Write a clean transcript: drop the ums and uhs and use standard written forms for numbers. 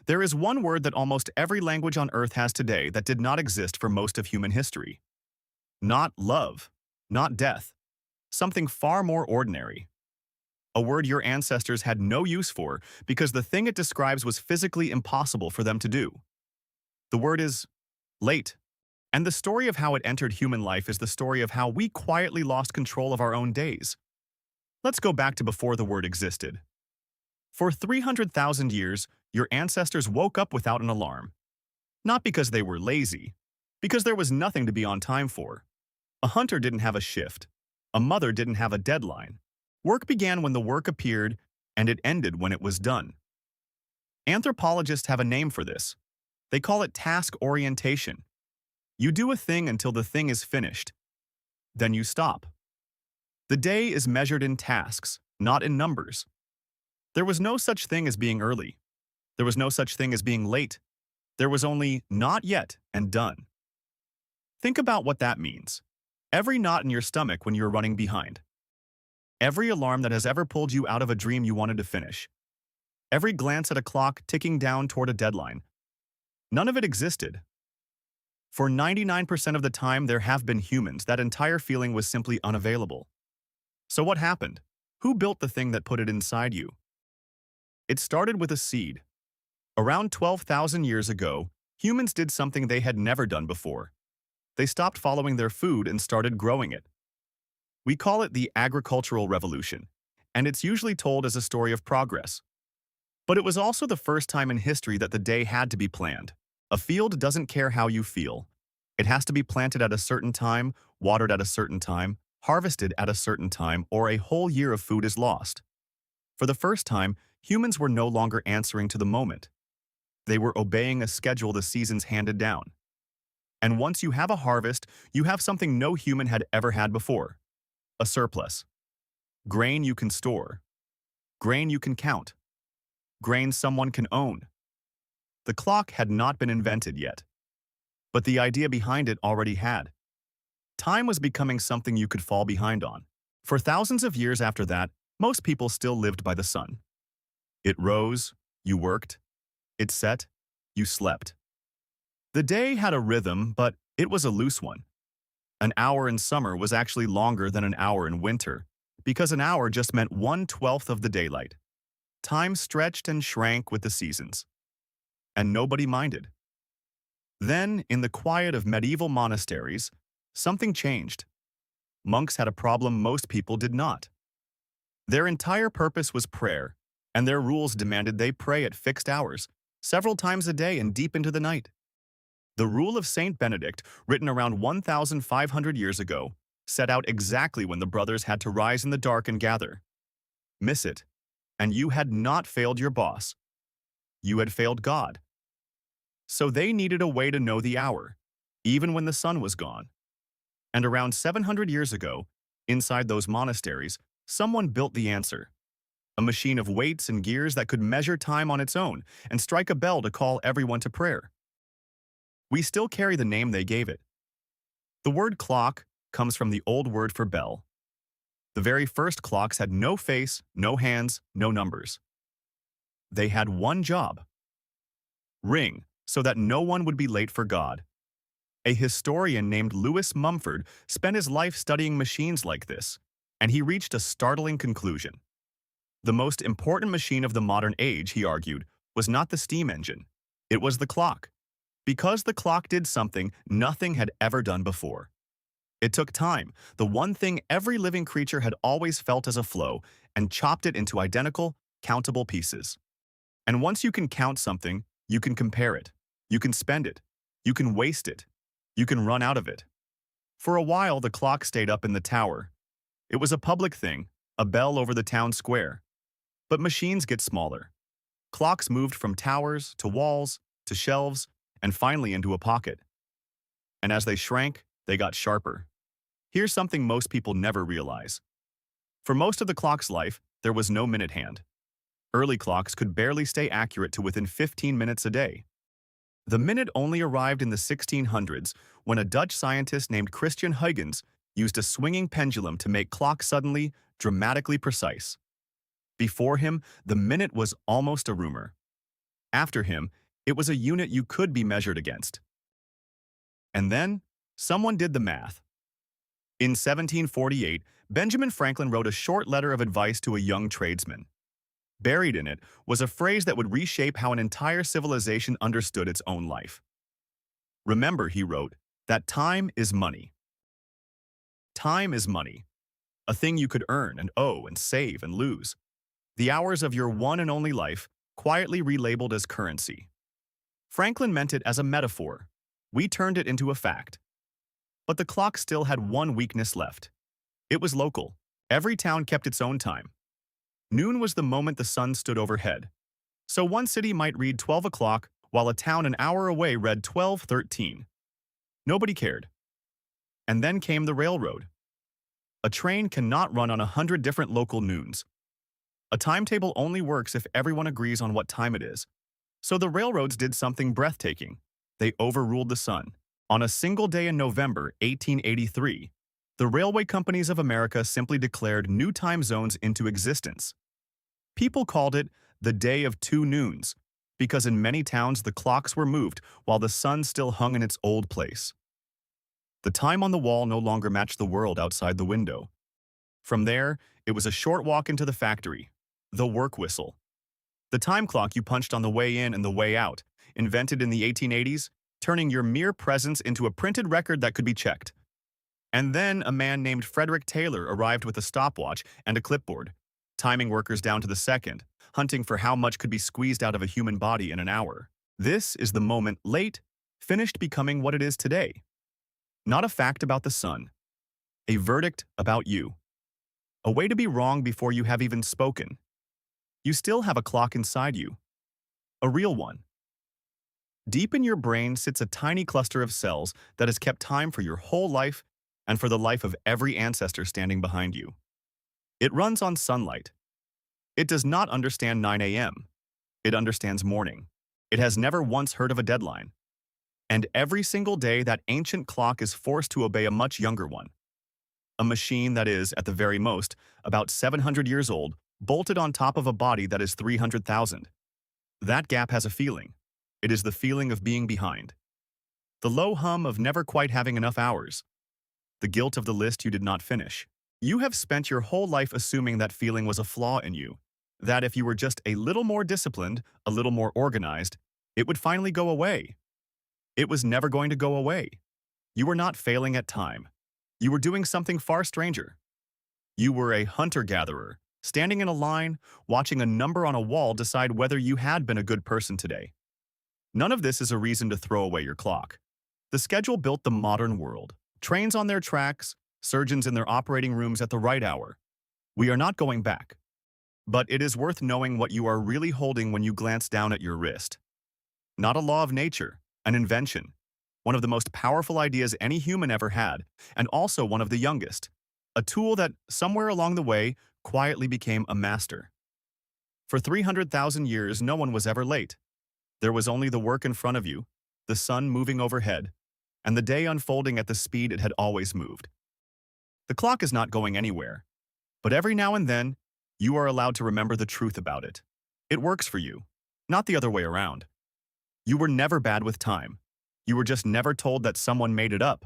There is one word that almost every language on Earth has today that did not exist for most of human history. Not love, not death, something far more ordinary. A word your ancestors had no use for because the thing it describes was physically impossible for them to do. The word is late. And the story of how it entered human life is the story of how we quietly lost control of our own days. Let's go back to before the word existed. For 300,000 years, your ancestors woke up without an alarm. Not because they were lazy, because there was nothing to be on time for. A hunter didn't have a shift. A mother didn't have a deadline. Work began when the work appeared, and it ended when it was done. Anthropologists have a name for this. They call it task orientation. You do a thing until the thing is finished. Then you stop. The day is measured in tasks, not in numbers. There was no such thing as being early. There was no such thing as being late. There was only not yet and done. Think about what that means. Every knot in your stomach when you're running behind. Every alarm that has ever pulled you out of a dream you wanted to finish. Every glance at a clock ticking down toward a deadline. None of it existed. For 99% of the time there have been humans, that entire feeling was simply unavailable. So what happened? Who built the thing that put it inside you? It started with a seed. Around 12,000 years ago, humans did something they had never done before. They stopped following their food and started growing it. We call it the agricultural revolution, and it's usually told as a story of progress. But it was also the first time in history that the day had to be planned. A field doesn't care how you feel. It has to be planted at a certain time, watered at a certain time, harvested at a certain time, or a whole year of food is lost. For the first time, humans were no longer answering to the moment. They were obeying a schedule the seasons handed down. And once you have a harvest, you have something no human had ever had before. A surplus. Grain you can store. Grain you can count. Grain someone can own. The clock had not been invented yet. But the idea behind it already had. Time was becoming something you could fall behind on. For thousands of years after that, most people still lived by the sun. It rose, you worked. It set, you slept. The day had a rhythm, but it was a loose one. An hour in summer was actually longer than an hour in winter, because an hour just meant 1/12 of the daylight. Time stretched and shrank with the seasons. And nobody minded. Then, in the quiet of medieval monasteries, something changed. Monks had a problem most people did not. Their entire purpose was prayer, and their rules demanded they pray at fixed hours, several times a day and deep into the night. The rule of Saint Benedict, written around 1,500 years ago, set out exactly when the brothers had to rise in the dark and gather. Miss it, and you had not failed your boss. You had failed God. So they needed a way to know the hour, even when the sun was gone. And around 700 years ago, inside those monasteries, someone built the answer. A machine of weights and gears that could measure time on its own and strike a bell to call everyone to prayer. We still carry the name they gave it. The word clock comes from the old word for bell. The very first clocks had no face, no hands, no numbers. They had one job: ring, so that no one would be late for God. A historian named Louis Mumford spent his life studying machines like this, and he reached a startling conclusion. The most important machine of the modern age, he argued, was not the steam engine. It was the clock. Because the clock did something nothing had ever done before. It took time, the one thing every living creature had always felt as a flow, and chopped it into identical, countable pieces. And once you can count something, you can compare it. You can spend it. You can waste it. You can run out of it. For a while, the clock stayed up in the tower. It was a public thing, a bell over the town square. But machines get smaller. Clocks moved from towers to walls to shelves and finally into a pocket. And as they shrank, they got sharper. Here's something most people never realize. For most of the clock's life, there was no minute hand. Early clocks could barely stay accurate to within 15 minutes a day. The minute only arrived in the 1600s when a Dutch scientist named Christian Huygens used a swinging pendulum to make clocks suddenly, dramatically precise. Before him, the minute was almost a rumor. After him, it was a unit you could be measured against. And then, someone did the math. In 1748, Benjamin Franklin wrote a short letter of advice to a young tradesman. Buried in it was a phrase that would reshape how an entire civilization understood its own life. Remember, he wrote, that time is money. Time is money, a thing you could earn and owe and save and lose. The hours of your one and only life, quietly relabeled as currency. Franklin meant it as a metaphor. We turned it into a fact. But the clock still had one weakness left. It was local. Every town kept its own time. Noon was the moment the sun stood overhead. So one city might read 12 o'clock, while a town an hour away read 12:13. Nobody cared. And then came the railroad. A train cannot run on 100 different local noons. A timetable only works if everyone agrees on what time it is. So the railroads did something breathtaking. They overruled the sun. On a single day in November 1883, the railway companies of America simply declared new time zones into existence. People called it the Day of Two Noons, because in many towns the clocks were moved while the sun still hung in its old place. The time on the wall no longer matched the world outside the window. From there, it was a short walk into the factory, the work whistle. The time clock you punched on the way in and the way out, invented in the 1880s, turning your mere presence into a printed record that could be checked. And then a man named Frederick Taylor arrived with a stopwatch and a clipboard, timing workers down to the second, hunting for how much could be squeezed out of a human body in an hour. This is the moment late, finished becoming what it is today. Not a fact about the sun. A verdict about you. A way to be wrong before you have even spoken. You still have a clock inside you. A real one. Deep in your brain sits a tiny cluster of cells that has kept time for your whole life and for the life of every ancestor standing behind you. It runs on sunlight. It does not understand 9 a.m. It understands morning. It has never once heard of a deadline. And every single day, that ancient clock is forced to obey a much younger one. A machine that is, at the very most, about 700 years old, bolted on top of a body that is 300,000. That gap has a feeling. It is the feeling of being behind. The low hum of never quite having enough hours. The guilt of the list you did not finish. You have spent your whole life assuming that feeling was a flaw in you, that if you were just a little more disciplined, a little more organized, it would finally go away. It was never going to go away. You were not failing at time. You were doing something far stranger. You were a hunter-gatherer, standing in a line, watching a number on a wall decide whether you had been a good person today. None of this is a reason to throw away your clock. The schedule built the modern world. Trains on their tracks, surgeons in their operating rooms at the right hour. We are not going back. But it is worth knowing what you are really holding when you glance down at your wrist. Not a law of nature, an invention. One of the most powerful ideas any human ever had, and also one of the youngest. A tool that, somewhere along the way, quietly became a master. For 300,000 years, no one was ever late. There was only the work in front of you, the sun moving overhead, and the day unfolding at the speed it had always moved. The clock is not going anywhere, but every now and then, you are allowed to remember the truth about it. It works for you, not the other way around. You were never bad with time. You were just never told that someone made it up.